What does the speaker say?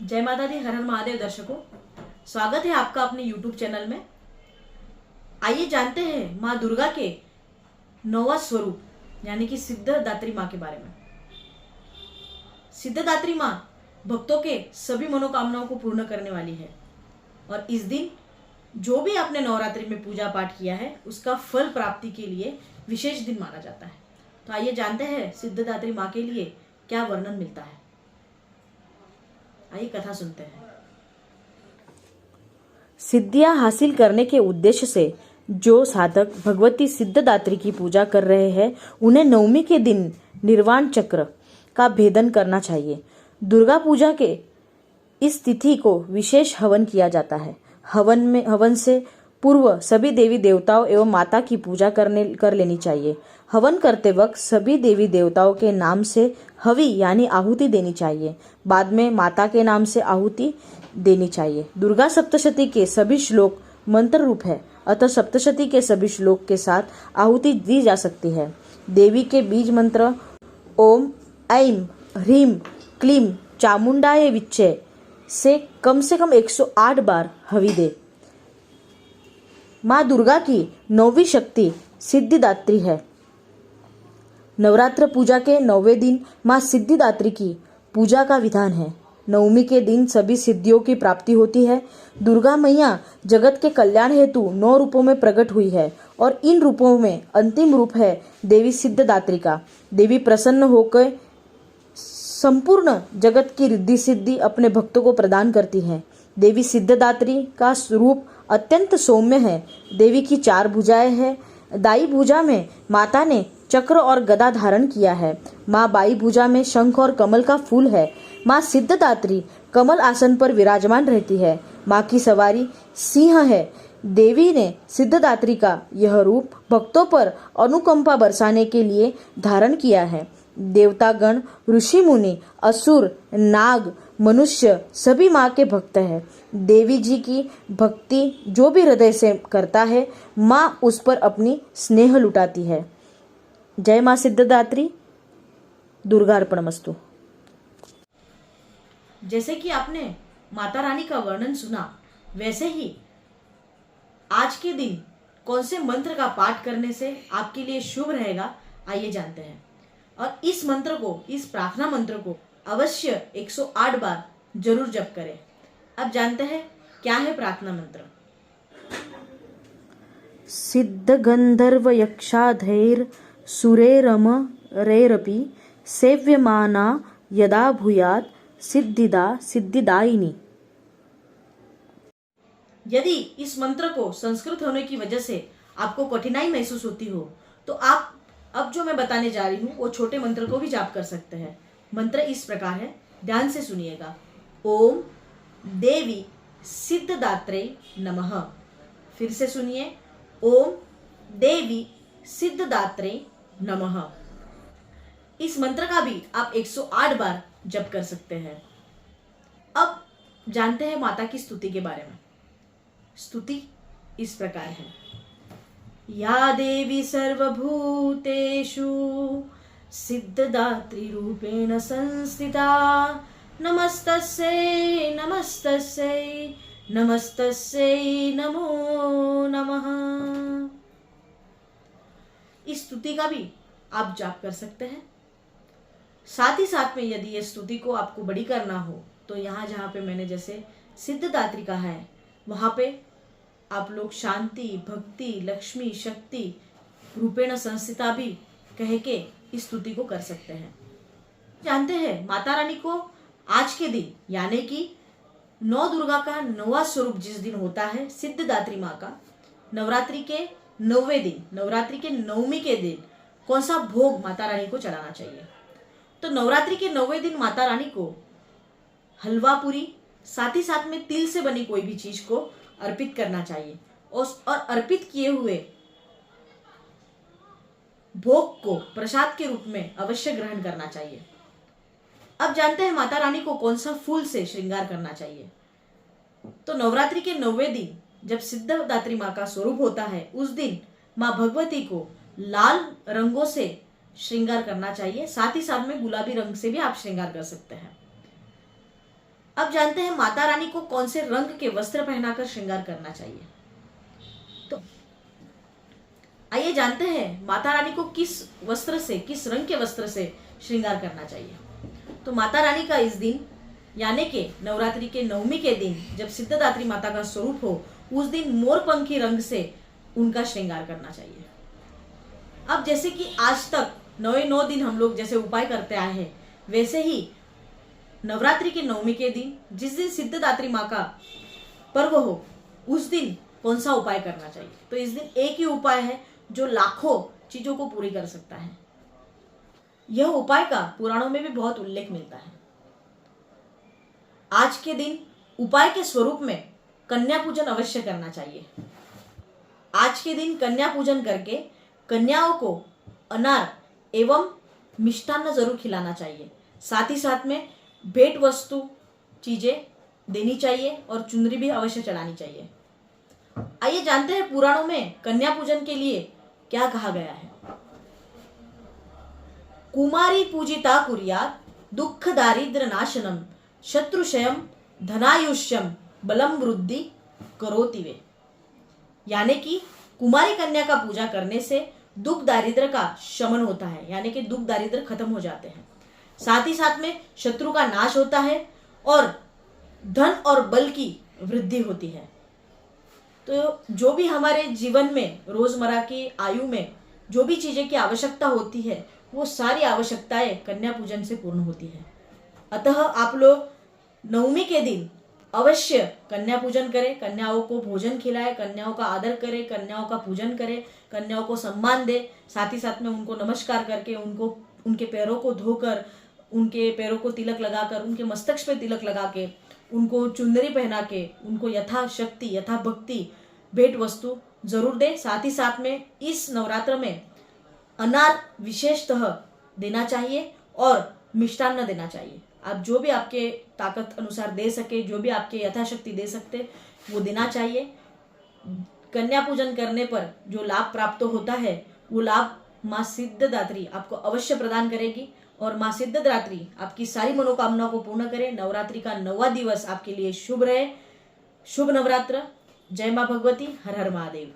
जय माता दी। हर हर महादेव। दर्शकों, स्वागत है आपका अपने YouTube चैनल में। आइए जानते हैं माँ दुर्गा के 9वां स्वरूप यानी कि सिद्धदात्री माँ के बारे में। सिद्धदात्री माँ भक्तों के सभी मनोकामनाओं को पूर्ण करने वाली है और इस दिन जो भी आपने नवरात्रि में पूजा पाठ किया है उसका फल प्राप्ति के लिए विशेष दिन माना जाता है। तो आइए जानते हैं सिद्धदात्री माँ के लिए क्या वर्णन मिलता है। आइए कथा सुनते हैं। सिद्धियां हासिल करने के उद्देश्य से जो साधक भगवती सिद्धदात्री की पूजा कर रहे हैं उन्हें नवमी के दिन निर्वाण चक्र का भेदन करना चाहिए। दुर्गा पूजा के इस तिथि को विशेष हवन किया जाता है। हवन से पूर्व सभी देवी देवताओं एवं माता की पूजा कर लेनी चाहिए। हवन करते वक्त सभी देवी देवताओं के नाम से हवि यानी आहुति देनी चाहिए। बाद में माता के नाम से आहुति देनी चाहिए। दुर्गा सप्तशती के सभी श्लोक मंत्र रूप है, अतः सप्तशती के सभी श्लोक के साथ आहुति दी जा सकती है। देवी के बीज मंत्र ओम ऐं ह्रीं क्लीं चामुंडाय विच्चे से कम 108 बार हवि दे। माँ दुर्गा की 9वीं शक्ति सिद्धिदात्री है। नवरात्र पूजा के 9वें दिन माँ सिद्धिदात्री की पूजा का विधान है। नवमी के दिन सभी सिद्धियों की प्राप्ति होती है। दुर्गा मैया जगत के कल्याण हेतु 9 रूपों में प्रकट हुई है और इन रूपों में अंतिम रूप है देवी सिद्धदात्री का। देवी प्रसन्न होकर संपूर्ण जगत की रिद्धि सिद्धि अपने भक्तों को प्रदान करती हैं। देवी सिद्धदात्री का स्वरूप अत्यंत सौम्य है। देवी की 4 भुजाएं हैं। दाई भुजा में माता ने चक्र और गदा धारण किया है। माँ बाई भुजा में शंख और कमल का फूल है। माँ सिद्धदात्री कमल आसन पर विराजमान रहती है। माँ की सवारी सिंह है। देवी ने सिद्धदात्री का यह रूप भक्तों पर अनुकंपा बरसाने के लिए धारण किया है। देवतागण, ऋषि मुनि, असुर, नाग, मनुष्य सभी माँ के भक्त हैं। देवी जी की भक्ति जो भी हृदय से करता है माँ उस पर अपनी स्नेह लुटाती है। जय माँ सिद्धदात्री। दुर्गार्पणमस्तु। जैसे कि आपने माता रानी का वर्णन सुना, वैसे ही आज के दिन कौन से मंत्र का पाठ करने से आपके लिए शुभ रहेगा, आइए जानते हैं। और इस मंत्र को, इस प्रार्थना मंत्र को अवश्य 108 बार जरूर जप करें। अब जानते हैं क्या है प्रार्थना मंत्र। सिद्ध गंधर्व यक्षाधैर सुरेरमरैरपि सेव्यमाना यदा भूयात् सिद्धिदा सिद्धिदायिनी। यदि इस मंत्र को संस्कृत होने की वजह से आपको कठिनाई महसूस होती हो तो आप अब जो मैं बताने जा रही हूँ वो छोटे मंत्र को भी जाप कर सकते हैं। मंत्र इस प्रकार है, ध्यान से सुनिएगा। ओम देवी सिद्धदात्रे नमः। फिर से सुनिए, ओम देवी सिद्धदात्रे नमः। इस मंत्र का भी आप 108 बार जप कर सकते हैं। अब जानते हैं माता की स्तुति के बारे में। स्तुति इस प्रकार है, या देवी सर्वभूतेषु सिद्धदात्री रूपेण संस्थिता नमस्तस्यै नमस्तस्यै नमस्तस्यै नमो नमः। इस स्तुति का भी आप जाप कर सकते हैं। साथ ही साथ में यदि ये स्तुति को आपको बड़ी करना हो तो यहाँ जहाँ पे मैंने जैसे सिद्धदात्री का है वहाँ पे आप लोग शांति, भक्ति, लक्ष्मी, शक्ति रूपेण संस्थिता भी कह के इस स्तुति को कर सकते हैं। जानते हैं माता रानी को आज के दिन यानी कि 9 दुर्गा का 9वां स्वरूप जिस दिन होता है सिद्धदात्री माँ का, नवरात्रि के 9वें दिन, नवरात्रि के 9वीं के दिन कौन सा भोग माता रानी को चढ़ाना चाहिए। तो नवरात्रि के 9वें दिन माता रानी को हलवा पूरी, साथ ही साथ में तिल से बनी कोई भी चीज को अर्पित करना चाहिए और अर्पित किए हुए भोग को प्रसाद के रूप में अवश्य ग्रहण करना चाहिए। अब जानते हैं माता रानी को कौन सा फूल से श्रृंगार करना चाहिए। तो नवरात्रि के 9वें दिन जब सिद्धदात्री माँ का स्वरूप होता है उस दिन माँ भगवती को लाल रंगों से श्रृंगार करना चाहिए। साथ ही साथ में गुलाबी रंग से भी आप श्रृंगार कर सकते हैं। अब जानते हैं माता रानी को कौन से रंग के वस्त्र पहनाकर श्रृंगार करना चाहिए। तो आइए जानते हैं माता रानी को किस रंग के वस्त्र से श्रृंगार करना चाहिए। तो माता रानी का इस दिन यानी के नवरात्रि के नवमी के दिन जब सिद्धदात्री माता का स्वरूप हो, उस दिन मोरपंखी रंग से उनका श्रृंगार करना चाहिए। अब जैसे कि आज तक 9 दिन हम लोग जैसे उपाय करते आए हैं, वैसे ही नवरात्रि के नवमी के दिन जिस दिन सिद्धदात्री माँ का पर्व हो, उस दिन कौन सा उपाय करना चाहिए। तो इस दिन एक ही उपाय है जो लाखों चीजों को पूरी कर सकता है। यह उपाय का पुराणों में भी बहुत उल्लेख मिलता है। आज के दिन उपाय के स्वरूप में कन्या पूजन अवश्य करना चाहिए। आज के दिन कन्या पूजन करके कन्याओं को अनार एवं मिष्टान्न जरूर खिलाना चाहिए। साथ ही साथ में भेंट वस्तु चीजें देनी चाहिए और चुनरी भी अवश्य चढ़ानी चाहिए। आइए जानते हैं पुराणों में कन्या पूजन के लिए क्या कहा गया है। कुमारी पूजिता कुर्यात् दुख दारिद्र नाशनम शत्रुशयम धनायुष्यम बलम वृद्धि करोति वे। यानी कि कुमारी कन्या का पूजा करने से दुख दारिद्र का शमन होता है, यानी कि दुख दारिद्र खत्म हो जाते हैं। साथ ही साथ में शत्रु का नाश होता है और धन और बल की वृद्धि होती है। तो जो भी हमारे जीवन में रोजमर्रा की आयु में जो भी चीजें की आवश्यकता होती है, वो सारी आवश्यकताएं कन्या पूजन से पूर्ण होती है। अतः आप लोग नवमी के दिन अवश्य कन्या पूजन करें, कन्याओं को भोजन खिलाएं, कन्याओं का आदर करें, कन्याओं का पूजन करें, कन्याओं को सम्मान दें। साथ ही साथ में उनको नमस्कार करके उनको उनके पैरों को धोकर, उनके पैरों को तिलक लगाकर, उनके मस्तक पे तिलक लगा के, उनको चुंदरी पहना के, उनको यथाशक्ति यथा भक्ति भेंट वस्तु जरूर दें। साथ ही साथ में इस नवरात्र में अनार विशेषतः देना चाहिए और मिष्टान्न देना चाहिए। आप जो भी आपके ताकत अनुसार दे सके, जो भी आपके यथाशक्ति दे सकते, वो देना चाहिए। कन्या पूजन करने पर जो लाभ प्राप्त होता है, वो लाभ माँ सिद्धदात्री आपको अवश्य प्रदान करेगी और माँ सिद्धदात्री आपकी सारी मनोकामनाओं को पूर्ण करे। नवरात्रि का 9वां दिवस आपके लिए शुभ रहे। शुभ नवरात्र। जय माँ भगवती। हर हर महादेव।